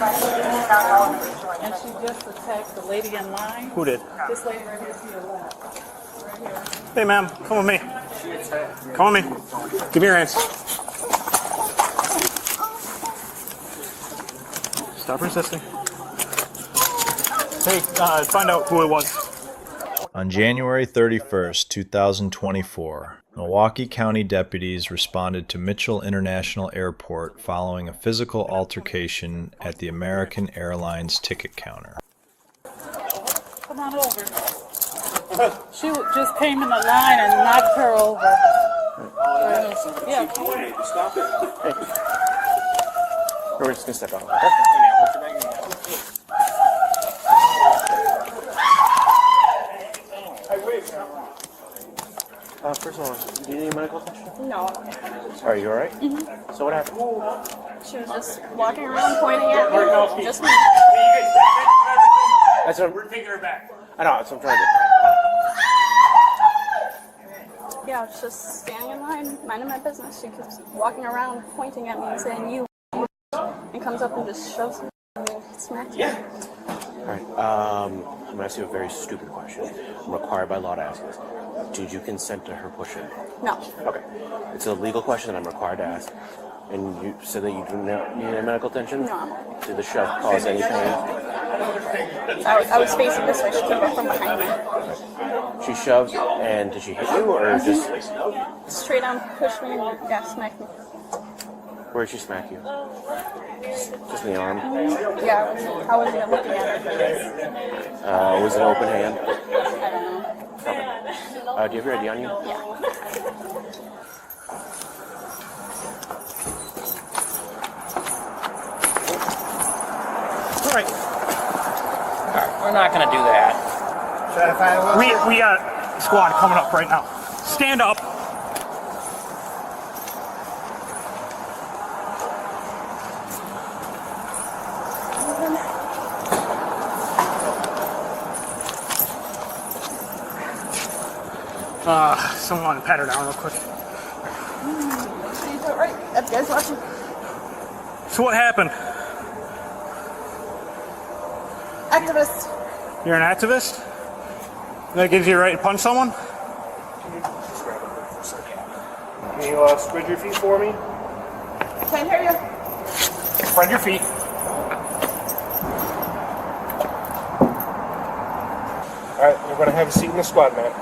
And she just attacked the lady in line. Who did? This lady right here to your left. Right here. Hey, ma'am, come with me. Come with me. Give me your hands. Stop resisting. Hey, find out who it was. On January 31st, 2024, Milwaukee County deputies responded to Mitchell International Airport following a physical altercation at the American Airlines ticket counter. Come on over. She just came in the line and knocked her over. Yeah. Stop it. Hey. We're just going to step out. First of all, do you need any medical attention? No. Are you alright? Mm-hmm. So what happened? She was just walking around pointing at me. Just me. That's what we're taking her back. I know, that's what I'm trying to do. Yeah, I was just standing in line, minding my business. She keeps walking around, pointing at me and saying, "You," and comes up and just shoves me and smacks me. Alright, I'm going to ask you a very stupid question. I'm required by law to ask this. Did you consent to her pushing? No. Okay. It's a legal question that I'm required to ask. And you said that you do not need any medical attention? No. Did the shove cause any pain? I was facing this way. She came up from behind me. She shoved, and did she hit you, or just... Straight on, pushed me and smacked me. Where did she smack you? Just in the arm? Yeah, I wasn't even looking at her. Was it an open hand? I don't know. Okay. Do you have your ID on you? Yeah. All right. We're not going to do that. We got a squad coming up right now. Stand up. Someone pat her down real quick. Right, that guy's watching. So what happened? Activist. You're an activist? That gives you a right to punch someone? Can you spread your feet for me? Can't hear you. Spread your feet. Alright, you're going to have a seat in the squad, man.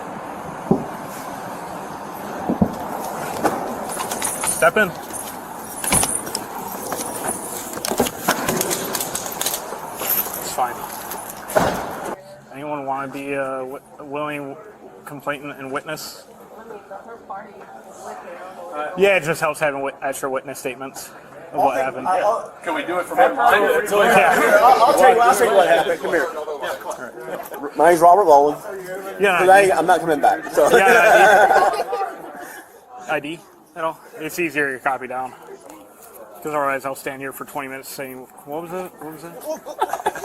Step in. It's fine. Anyone want to be a willing complainant and witness? Yeah, it just helps having extra witness statements of what happened. Can we do it from online? Yeah. I'll tell you what happened. Come here. My name's Robert Boland. Yeah. I'm not coming back. So. ID at all? It's easier to copy down. Because otherwise I'll stand here for 20 minutes saying, what was it? What was it?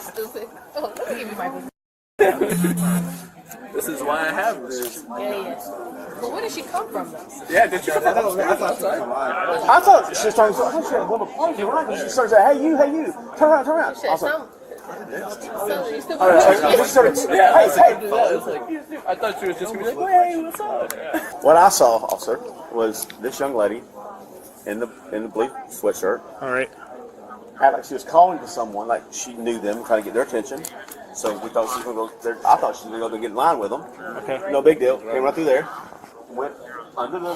Stupid. Oh, give me my business. This is why I have this. Yeah. But where did she come from, though? Yeah, did you? I thought she was trying to. I thought she had a little punch you right. She started saying, "Hey, you, turn around." I was like, I thought she was just going to be like, hey, what's up? What I saw, officer, was this young lady in the blue sweatshirt. All right. Had like she was calling to someone, like she knew them, trying to get their attention. So we thought she was going to go there. I thought she was going to go get in line with them. Okay. No big deal. Came right through there. Went under the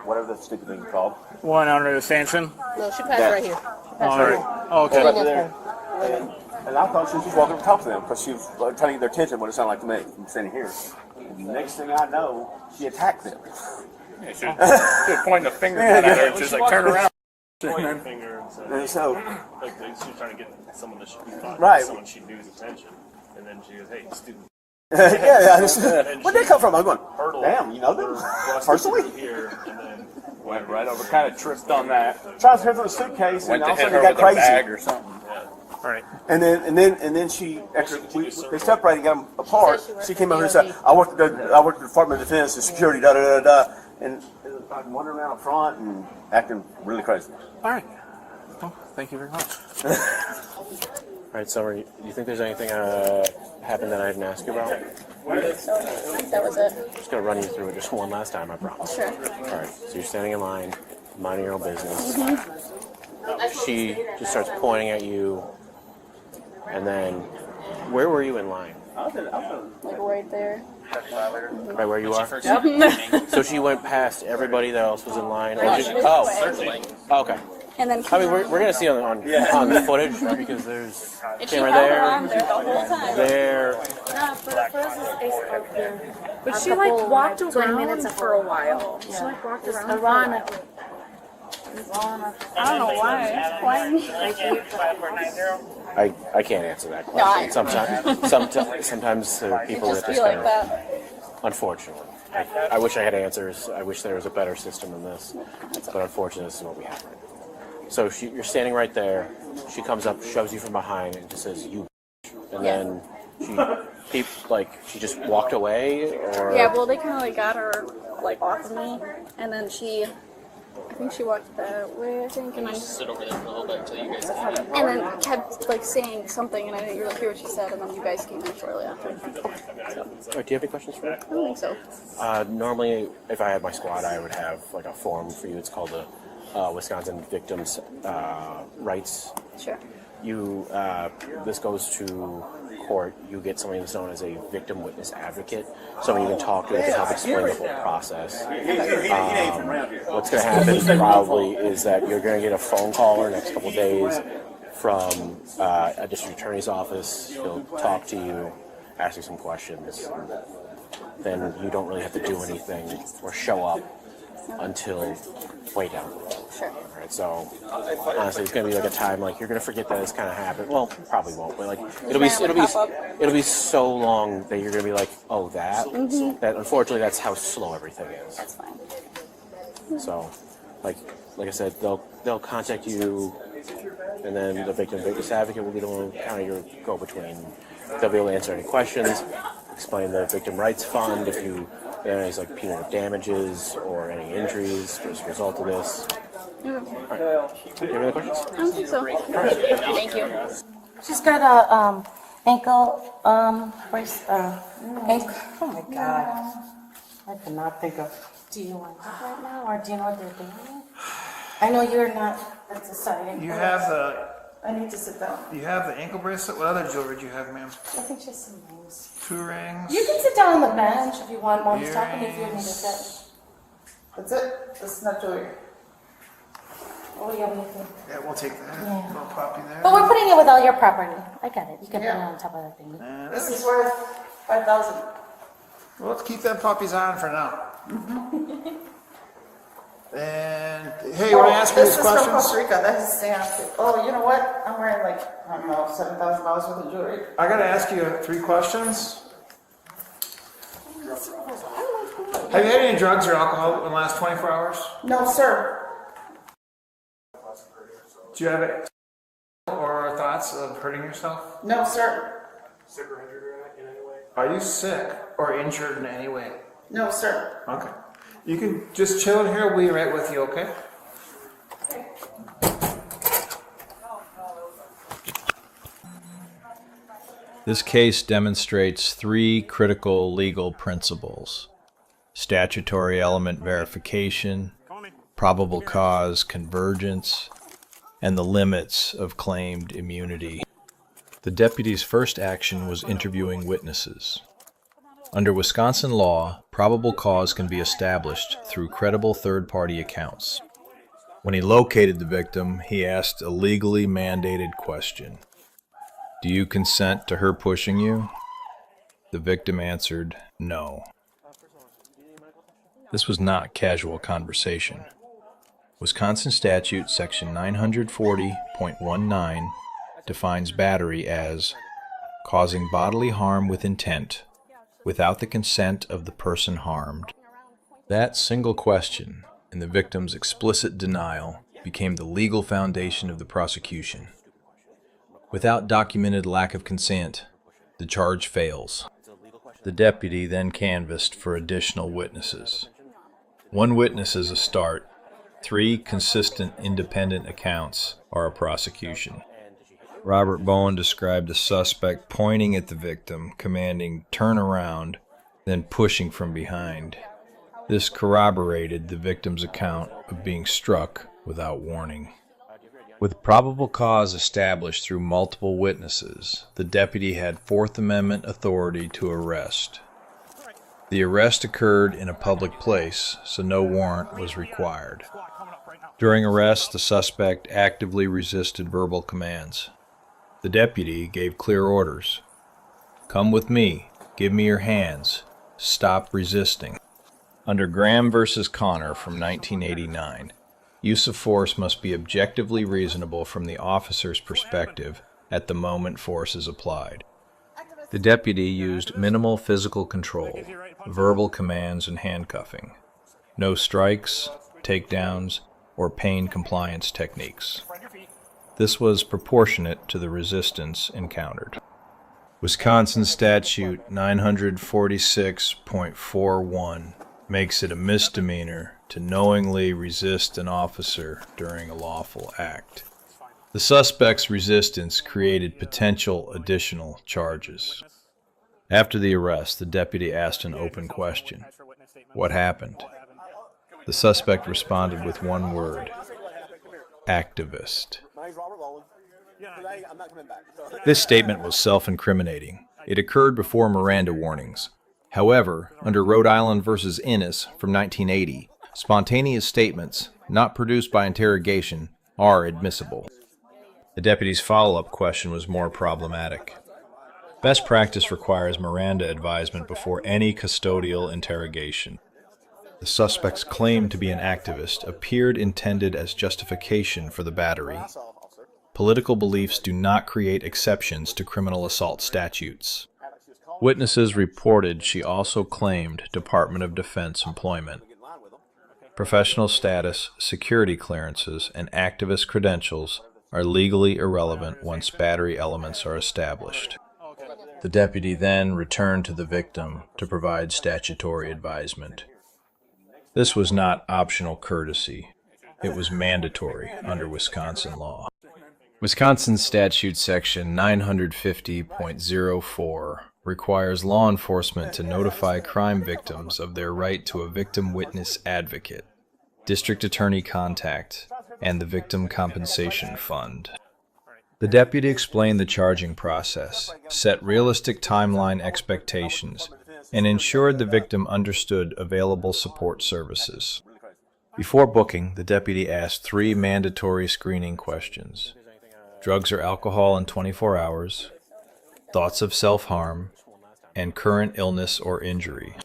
whatever the stupid thing is called. One under the stanchion. No, she passed right here. All right. Oh, okay. Right through there. And I thought she was just walking up to talk to them because she was trying to get their attention, what it sounded like to me from standing here. And next thing I know, she attacked them. Yeah, she was pointing a finger at her and she was like, turn around. Pointing a finger and said, And so, like she was trying to get someone that she thought Right. someone she knew's attention. And then she goes, hey, student. where'd they come from? I'm going, damn, you know them? Personally? Here, and then Went right over, kind of tripped on that. Tries to hit her with a suitcase, Went and to all of a hit sudden her it got with a bag crazy. or something. All right. And then she, after they separated and got them apart, she came over and said, I worked at the Department of Defense and Security, and wandering around up front and acting really crazy. All right. Well, thank you very much. All right, Summer, do you think there's anything happened that I didn't ask you about? So that was it. I'm just going to run you through it just one last time, I promise. Sure. All right, so you're standing in line, minding your own business. She just starts pointing at you, and then, where were you in line? Like right there. Right where you are? So she went past everybody that else was in line. Certainly. Okay. And then I mean, we're going to see on the footage because there's camera there. there the whole time. There. But she like walked 20 minutes around for a while. She like walked around for a while. I don't know why. I can't answer that question. Sometimes people Just get be like discounted. that. Unfortunately. I wish I had answers. I wish there was a better system than this. But unfortunately, this is what we have right now. So you're standing right there. She comes up, shoves you from behind, and just says, "You," and then she just walked away, or Yeah, well, they kind of like got her like off of me, and then I think she walked that way, and I Sit over there for a little bit until you guys come in. and then kept like saying something, and I didn't really hear what she said, and then you guys came in shortly after. So, do you have any questions for me? I don't think so. Normally, if I had my squad, I would have like a form for you. It's called the Wisconsin Victims' Rights. Sure. This goes to court. You get something that's known as a victim witness advocate. Someone you can talk to that can help explain the whole process. What's going to happen probably is that you're going to get a phone call in the next couple of days from a district attorney's office. He'll talk to you, ask you some questions. Then you don't really have to do anything or show up until way down the road. Sure. All right, so honestly, it's gonna be like a time like you're gonna forget that this kind of happened. Well, probably won't, but like it'll be so long that you're gonna be like, oh, that. That unfortunately, that's how slow everything is. That's fine. So, like I said, they'll contact you, and then the victim witness advocate will be the one kind of your go-between. They'll be able to answer any questions, explain the victim rights fund if there's like punitive damages or any injuries as a result of this. All right. Do you have any other questions? I don't think so. Thank you. She's got a ankle brace. Ankle. Oh my god! I cannot think of. Do you want to right now, or do you know what they're doing? I know you're not. That's deciding. You have the. I need to sit down. You have the ankle bracelet. What other jewelry do you have, ma'am? I think she has some rings. 2 rings. You can sit down on the bench if you want. Mommy's talking if you need to sit. That's it. This is not jewelry. Oh, yeah, we can. Yeah, we'll take that. Yeah. Little puppy there. But we're putting it with all your property. I got it. You can put it on top of that thing. This is worth $5,000. Well, let's keep them puppies on for now. And hey, when I ask you these questions, This is from Costa Rica. That's Sam. Oh, you know what? I'm wearing like I don't know $7,000 worth of jewelry. I gotta ask you 3 questions. Have you had any drugs or alcohol in the last 24 hours? No, sir. Do you have it or thoughts of hurting yourself? No, sir. Sick or injured in any way? Are you sick or injured in any way? No, sir. Okay. You can just chill in here. We'll be right with you, okay? This case demonstrates 3 critical legal principles: statutory element verification, probable cause convergence, and the limits of claimed immunity. The deputy's first action was interviewing witnesses. Under Wisconsin law, probable cause can be established through credible third-party accounts. When he located the victim, he asked a legally mandated question. "Do you consent to her pushing you?" The victim answered no. This was not casual conversation. Wisconsin statute section 940.19 defines battery as causing bodily harm with intent without the consent of the person harmed. That single question and the victim's explicit denial became the legal foundation of the prosecution. Without documented lack of consent, the charge fails. The deputy then canvassed for additional witnesses. 1 witness is a start. 3 consistent independent accounts are a prosecution. Robert Bowen described the suspect pointing at the victim, commanding, "Turn around," then pushing from behind. This corroborated the victim's account of being struck without warning. With probable cause established through multiple witnesses, the deputy had Fourth Amendment authority to arrest. The arrest occurred in a public place, so no warrant was required. During arrest, the suspect actively resisted verbal commands. The deputy gave clear orders. "Come with me. Give me your hands. Stop resisting." Under Graham versus Connor from 1989, use of force must be objectively reasonable from the officer's perspective at the moment force is applied. The deputy used minimal physical control, verbal commands, and handcuffing. No strikes, takedowns, or pain compliance techniques. This was proportionate to the resistance encountered. Wisconsin Statute 946.41 makes it a misdemeanor to knowingly resist an officer during a lawful act. The suspect's resistance created potential additional charges. After the arrest, the deputy asked an open question. "What happened?" The suspect responded with one word: "Activist." This statement was self-incriminating. It occurred before Miranda warnings. However, under Rhode Island versus Innis from 1980, spontaneous statements, not produced by interrogation, are admissible. The deputy's follow-up question was more problematic. Best practice requires Miranda advisement before any custodial interrogation. The suspect's claim to be an activist appeared intended as justification for the battery. Political beliefs do not create exceptions to criminal assault statutes. Witnesses reported she also claimed Department of Defense employment. Professional status, security clearances, and activist credentials are legally irrelevant once battery elements are established. The deputy then returned to the victim to provide statutory advisement. This was not optional courtesy. It was mandatory under Wisconsin law. Wisconsin Statute Section 950.04 requires law enforcement to notify crime victims of their right to a victim witness advocate, district attorney contact, and the Victim Compensation Fund. The deputy explained the charging process, set realistic timeline expectations, and ensured the victim understood available support services. Before booking, the deputy asked 3 mandatory screening questions: drugs or alcohol in 24 hours, thoughts of self-harm, and current illness or injury.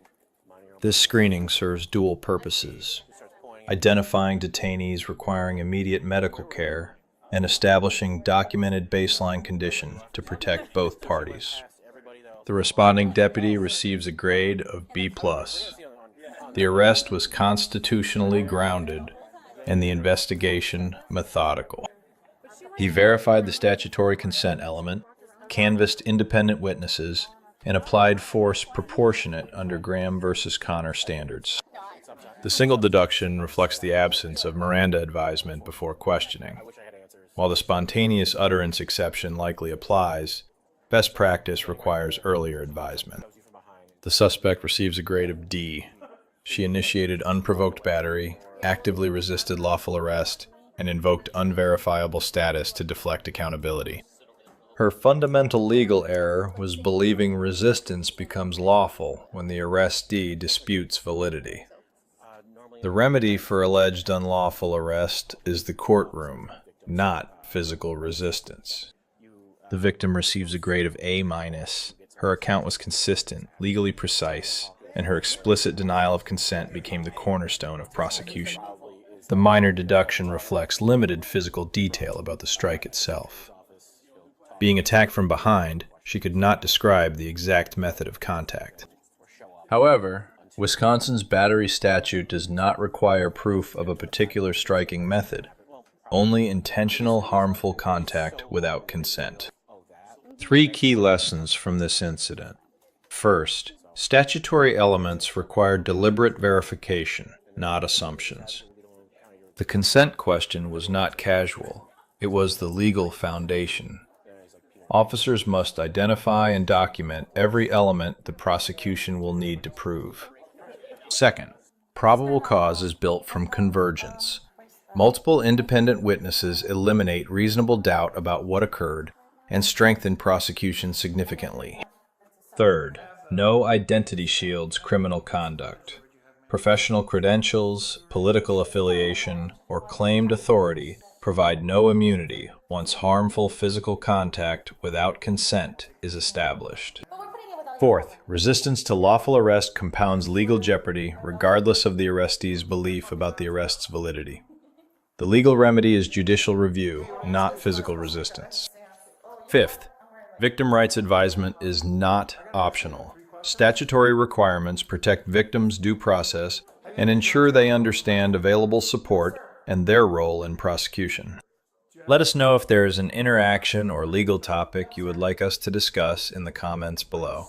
This screening serves dual purposes: identifying detainees requiring immediate medical care and establishing documented baseline condition to protect both parties. The responding deputy receives a grade of B+. The arrest was constitutionally grounded and the investigation methodical. He verified the statutory consent element, canvassed independent witnesses, and applied force proportionate under Graham versus Connor standards. The single deduction reflects the absence of Miranda advisement before questioning. While the spontaneous utterance exception likely applies, best practice requires earlier advisement. The suspect receives a grade of D. She initiated unprovoked battery, actively resisted lawful arrest, and invoked unverifiable status to deflect accountability. Her fundamental legal error was believing resistance becomes lawful when the arrestee disputes validity. The remedy for alleged unlawful arrest is the courtroom, not physical resistance. The victim receives a grade of A-. Her account was consistent, legally precise, and her explicit denial of consent became the cornerstone of prosecution. The minor deduction reflects limited physical detail about the strike itself. Being attacked from behind, she could not describe the exact method of contact. However, Wisconsin's battery statute does not require proof of a particular striking method, only intentional harmful contact without consent. 3 key lessons from this incident. First, statutory elements require deliberate verification, not assumptions. The consent question was not casual. It was the legal foundation. Officers must identify and document every element the prosecution will need to prove. Second, probable cause is built from convergence. Multiple independent witnesses eliminate reasonable doubt about what occurred and strengthen prosecution significantly. Third, no identity shields criminal conduct. Professional credentials, political affiliation, or claimed authority provide no immunity once harmful physical contact without consent is established. Fourth, resistance to lawful arrest compounds legal jeopardy regardless of the arrestee's belief about the arrest's validity. The legal remedy is judicial review, not physical resistance. Fifth, victim rights advisement is not optional. Statutory requirements protect victims' due process and ensure they understand available support and their role in prosecution. Let us know if there is an interaction or legal topic you would like us to discuss in the comments below.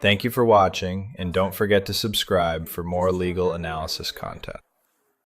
Thank you for watching, and don't forget to subscribe for more legal analysis content.